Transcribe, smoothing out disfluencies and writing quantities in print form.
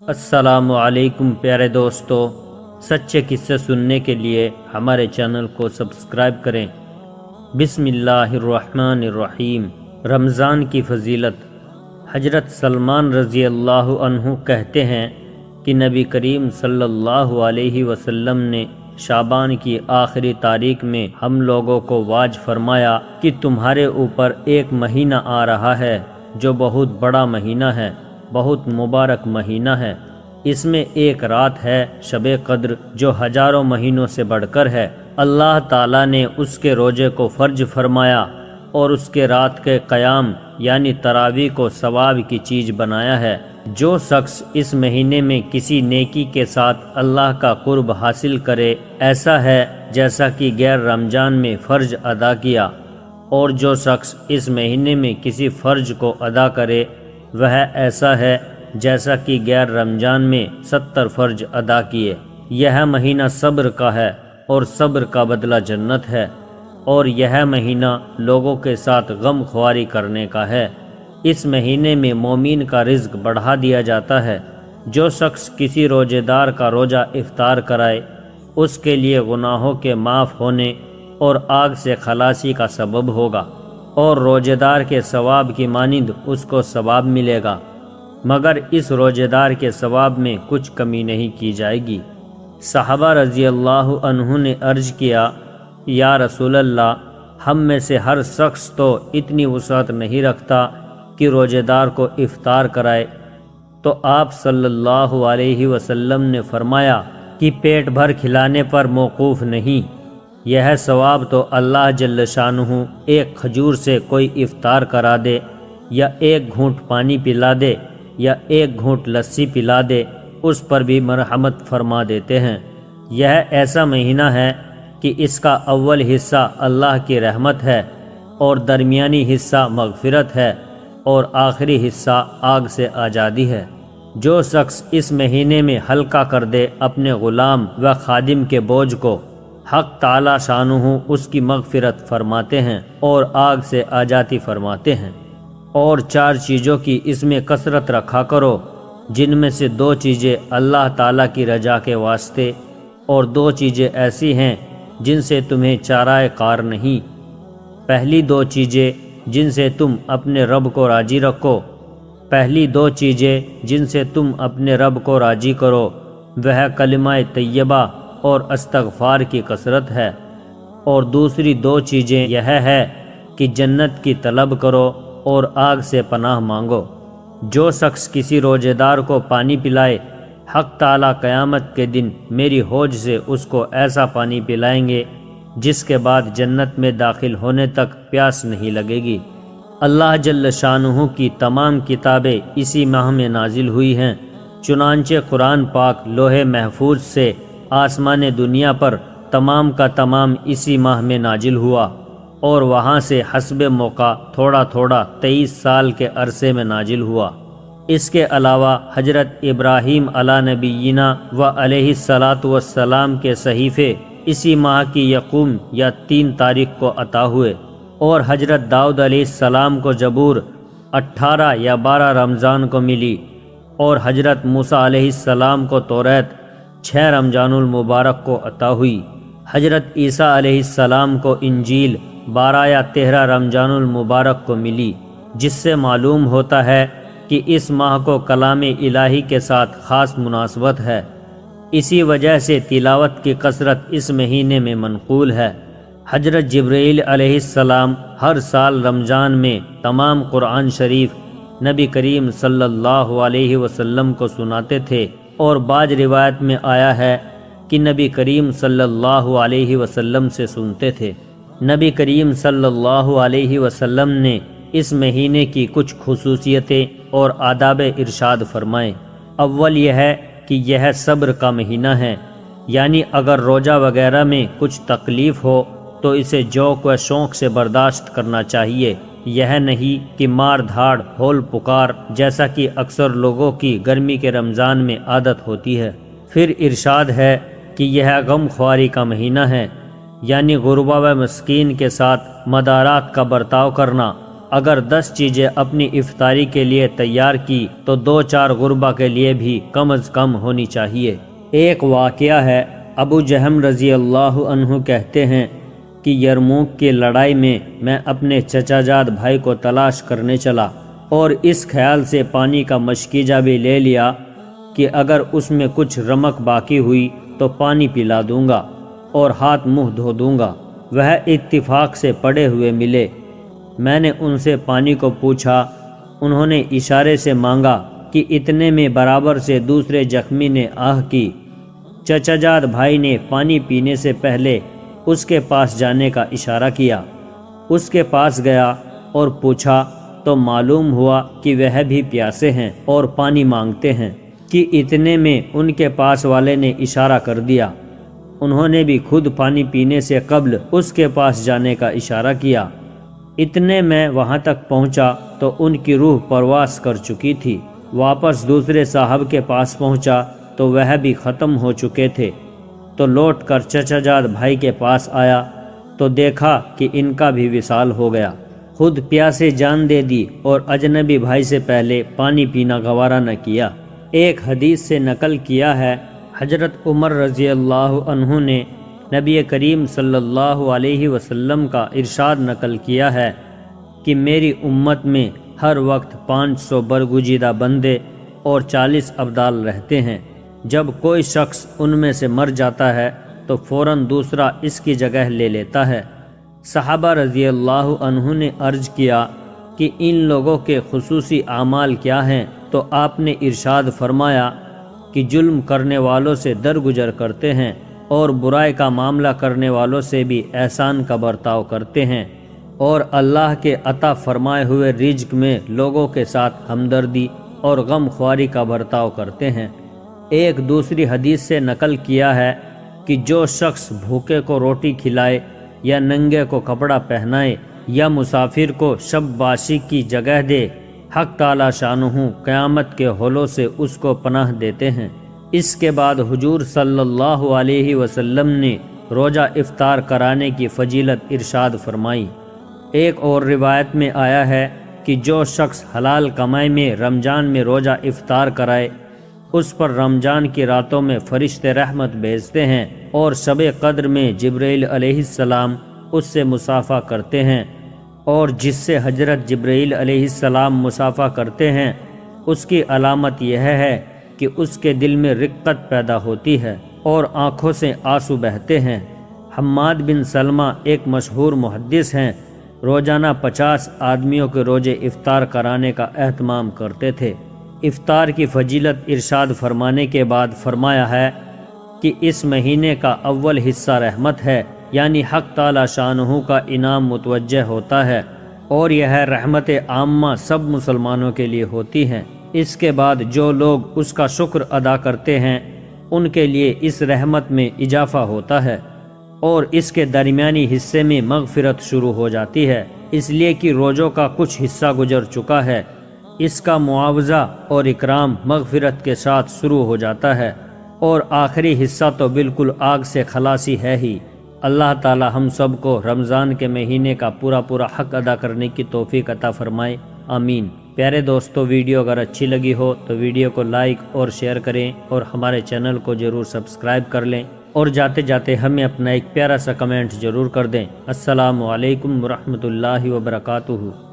السلام علیکم پیارے دوستو، سچے قصے سننے کے لیے ہمارے چینل کو سبسکرائب کریں۔ بسم اللہ الرحمن الرحیم۔ رمضان کی فضیلت۔ حضرت سلمان رضی اللہ عنہ کہتے ہیں کہ نبی کریم صلی اللہ علیہ وسلم نے شعبان کی آخری تاریخ میں ہم لوگوں کو واج فرمایا کہ تمہارے اوپر ایک مہینہ آ رہا ہے جو بہت بڑا مہینہ ہے، بہت مبارک مہینہ ہے۔ اس میں ایک رات ہے شب قدر جو ہزاروں مہینوں سے بڑھ کر ہے۔ اللہ تعالیٰ نے اس کے روزے کو فرض فرمایا اور اس کے رات کے قیام یعنی تراویح کو ثواب کی چیز بنایا ہے۔ جو شخص اس مہینے میں کسی نیکی کے ساتھ اللہ کا قرب حاصل کرے، ایسا ہے جیسا کہ غیر رمضان میں فرض ادا کیا، اور جو شخص اس مہینے میں کسی فرض کو ادا کرے وہ ایسا ہے جیسا کہ غیر رمضان میں 70 فرض ادا کیے۔ یہ مہینہ صبر کا ہے اور صبر کا بدلہ جنت ہے، اور یہ مہینہ لوگوں کے ساتھ غم خواری کرنے کا ہے۔ اس مہینے میں مومن کا رزق بڑھا دیا جاتا ہے۔ جو شخص کسی روزے دار کا روزہ افطار کرائے، اس کے لیے گناہوں کے معاف ہونے اور آگ سے خلاصی کا سبب ہوگا، اور روزے دار کے ثواب کی مانند اس کو ثواب ملے گا، مگر اس روزے دار کے ثواب میں کچھ کمی نہیں کی جائے گی۔ صحابہ رضی اللہ عنہ نے عرض کیا، یا رسول اللہ، ہم میں سے ہر شخص تو اتنی وسعت نہیں رکھتا کہ روزے دار کو افطار کرائے، تو آپ صلی اللہ علیہ وسلم نے فرمایا کہ پیٹ بھر کھلانے پر موقوف نہیں، یہ ثواب تو اللہ جل شانہ ایک کھجور سے کوئی افطار کرا دے، یا ایک گھونٹ پانی پلا دے، یا ایک گھونٹ لسی پلا دے، اس پر بھی مرحمت فرما دیتے ہیں۔ یہ ایسا مہینہ ہے کہ اس کا اول حصہ اللہ کی رحمت ہے، اور درمیانی حصہ مغفرت ہے، اور آخری حصہ آگ سے آزادی ہے۔ جو شخص اس مہینے میں ہلکا کر دے اپنے غلام و خادم کے بوجھ کو، حق تعالی شانہ اس کی مغفرت فرماتے ہیں اور آگ سے آزادی فرماتے ہیں۔ اور 4 چیزوں کی اس میں کثرت رکھا کرو، جن میں سے 2 چیزیں اللہ تعالیٰ کی رضا کے واسطے، اور 2 چیزیں ایسی ہیں جن سے تمہیں چارہ کار نہیں۔ پہلی 2 چیزیں جن سے تم اپنے رب کو راضی رکھو، پہلی 2 چیزیں جن سے تم اپنے رب کو راضی کرو وہ کلمہ طیبہ اور استغفار کی کثرت ہے، اور دوسری 2 چیزیں یہ ہے کہ جنت کی طلب کرو اور آگ سے پناہ مانگو۔ جو شخص کسی روزے دار کو پانی پلائے، حق تعالیٰ قیامت کے دن میری حوض سے اس کو ایسا پانی پلائیں گے جس کے بعد جنت میں داخل ہونے تک پیاس نہیں لگے گی۔ اللہ جل شانہ کی تمام کتابیں اسی ماہ میں نازل ہوئی ہیں، چنانچہ قرآن پاک لوح محفوظ سے آسمان دنیا پر تمام کا تمام اسی ماہ میں نازل ہوا، اور وہاں سے حسب موقع تھوڑا تھوڑا 23 سال کے عرصے میں نازل ہوا۔ اس کے علاوہ حضرت ابراہیم علیٰ نبینا و علیہ الصلاۃ والسلام کے صحیفے اسی ماہ کی یقوم یا 3 تاریخ کو عطا ہوئے، اور حضرت داؤد علیہ السلام کو زبور 18 یا 12 رمضان کو ملی، اور حضرت موسیٰ علیہ السلام کو توریت 6 رمضان المبارک کو عطا ہوئی۔ حضرت عیسیٰ علیہ السلام کو انجیل 12 یا 13 رمضان المبارک کو ملی، جس سے معلوم ہوتا ہے کہ اس ماہ کو کلام الہی کے ساتھ خاص مناسبت ہے۔ اسی وجہ سے تلاوت کی کثرت اس مہینے میں منقول ہے۔ حضرت جبرائیل علیہ السلام ہر سال رمضان میں تمام قرآن شریف نبی کریم صلی اللہ علیہ وسلم کو سناتے تھے، اور بعض روایت میں آیا ہے کہ نبی کریم صلی اللہ علیہ وسلم سے سنتے تھے۔ نبی کریم صلی اللہ علیہ وسلم نے اس مہینے کی کچھ خصوصیتیں اور آداب ارشاد فرمائے۔ اول یہ ہے کہ یہ صبر کا مہینہ ہے، یعنی اگر روزہ وغیرہ میں کچھ تکلیف ہو تو اسے ذوق و شوق سے برداشت کرنا چاہیے، یہ نہیں کہ مار دھاڑ ہول پکار جیسا کہ اکثر لوگوں کی گرمی کے رمضان میں عادت ہوتی ہے۔ پھر ارشاد ہے کہ یہ غم خواری کا مہینہ ہے، یعنی غربا و مسکین کے ساتھ مدارات کا برتاؤ کرنا، اگر 10 چیزیں اپنی افطاری کے لیے تیار کی تو 2-4 غربا کے لیے بھی کم از کم ہونی چاہیے۔ ایک واقعہ ہے، ابو جہم رضی اللہ عنہ کہتے ہیں کہ یرموک کی لڑائی میں اپنے چچا جاد بھائی کو تلاش کرنے چلا اور اس خیال سے پانی کا مشکیزہ بھی لے لیا کہ اگر اس میں کچھ رمق باقی ہوئی تو پانی پلا دوں گا اور ہاتھ منہ دھو دوں گا۔ وہ اتفاق سے پڑے ہوئے ملے۔ میں نے ان سے پانی کو پوچھا، انہوں نے اشارے سے مانگا کہ اتنے میں برابر سے دوسرے زخمی نے آہ کی۔ چچا جاد بھائی نے پانی پینے سے پہلے اس کے پاس جانے کا اشارہ کیا۔ اس کے پاس گیا اور پوچھا تو معلوم ہوا کہ وہ بھی پیاسے ہیں اور پانی مانگتے ہیں کہ اتنے میں ان کے پاس والے نے اشارہ کر دیا۔ انہوں نے بھی خود پانی پینے سے قبل اس کے پاس جانے کا اشارہ کیا۔ اتنے میں وہاں تک پہنچا تو ان کی روح پرواز کر چکی تھی۔ واپس دوسرے صاحب کے پاس پہنچا تو وہ بھی ختم ہو چکے تھے، تو لوٹ کر چچا جاد بھائی کے پاس آیا تو دیکھا کہ ان کا بھی وصال ہو گیا۔ خود پیاسے جان دے دی اور اجنبی بھائی سے پہلے پانی پینا گوارا نہ کیا۔ ایک حدیث سے نقل کیا ہے، حضرت عمر رضی اللہ عنہ نے نبی کریم صلی اللہ علیہ وسلم کا ارشاد نقل کیا ہے کہ میری امت میں ہر وقت 500 برگزیدہ بندے اور 40 ابدال رہتے ہیں۔ جب کوئی شخص ان میں سے مر جاتا ہے تو فوراً دوسرا اس کی جگہ لے لیتا ہے۔ صحابہ رضی اللہ عنہ نے عرض کیا کہ ان لوگوں کے خصوصی اعمال کیا ہیں؟ تو آپ نے ارشاد فرمایا کہ ظلم کرنے والوں سے درگزر کرتے ہیں اور برائی کا معاملہ کرنے والوں سے بھی احسان کا برتاؤ کرتے ہیں، اور اللہ کے عطا فرمائے ہوئے رزق میں لوگوں کے ساتھ ہمدردی اور غم خواری کا برتاؤ کرتے ہیں۔ ایک دوسری حدیث سے نقل کیا ہے کہ جو شخص بھوکے کو روٹی کھلائے یا ننگے کو کپڑا پہنائے یا مسافر کو شب باشی کی جگہ دے، حق تعالی شانہ قیامت کے ہولوں سے اس کو پناہ دیتے ہیں۔ اس کے بعد حضور صلی اللہ علیہ وسلم نے روزہ افطار کرانے کی فضیلت ارشاد فرمائی۔ ایک اور روایت میں آیا ہے کہ جو شخص حلال کمائی میں رمضان میں روزہ افطار کرائے، اس پر رمضان کی راتوں میں فرشتے رحمت بھیجتے ہیں اور شب قدر میں جبرائیل علیہ السلام اس سے مصافحہ کرتے ہیں، اور جس سے حضرت جبرائیل علیہ السلام مصافحہ کرتے ہیں اس کی علامت یہ ہے کہ اس کے دل میں رقت پیدا ہوتی ہے اور آنکھوں سے آنسو بہتے ہیں۔ حماد بن سلمہ ایک مشہور محدث ہیں، روزانہ 50 آدمیوں کے روزے افطار کرانے کا اہتمام کرتے تھے۔ افطار کی فضیلت ارشاد فرمانے کے بعد فرمایا ہے کہ اس مہینے کا اول حصہ رحمت ہے، یعنی حق تعالی شانہ کا انعام متوجہ ہوتا ہے، اور یہ رحمت عامہ سب مسلمانوں کے لیے ہوتی ہیں۔ اس کے بعد جو لوگ اس کا شکر ادا کرتے ہیں ان کے لیے اس رحمت میں اضافہ ہوتا ہے، اور اس کے درمیانی حصے میں مغفرت شروع ہو جاتی ہے، اس لیے کہ روزوں کا کچھ حصہ گزر چکا ہے۔ اس کا معاوضہ اور اکرام مغفرت کے ساتھ شروع ہو جاتا ہے، اور آخری حصہ تو بالکل آگ سے خلاصی ہے ہی۔ اللہ تعالی ہم سب کو رمضان کے مہینے کا پورا حق ادا کرنے کی توفیق عطا فرمائے، آمین۔ پیارے دوستو، ویڈیو اگر اچھی لگی ہو تو ویڈیو کو لائک اور شیئر کریں، اور ہمارے چینل کو ضرور سبسکرائب کر لیں، اور جاتے جاتے ہمیں اپنا ایک پیارا سا کمنٹ ضرور کر دیں۔ السلام علیکم ورحمۃ اللہ وبرکاتہ۔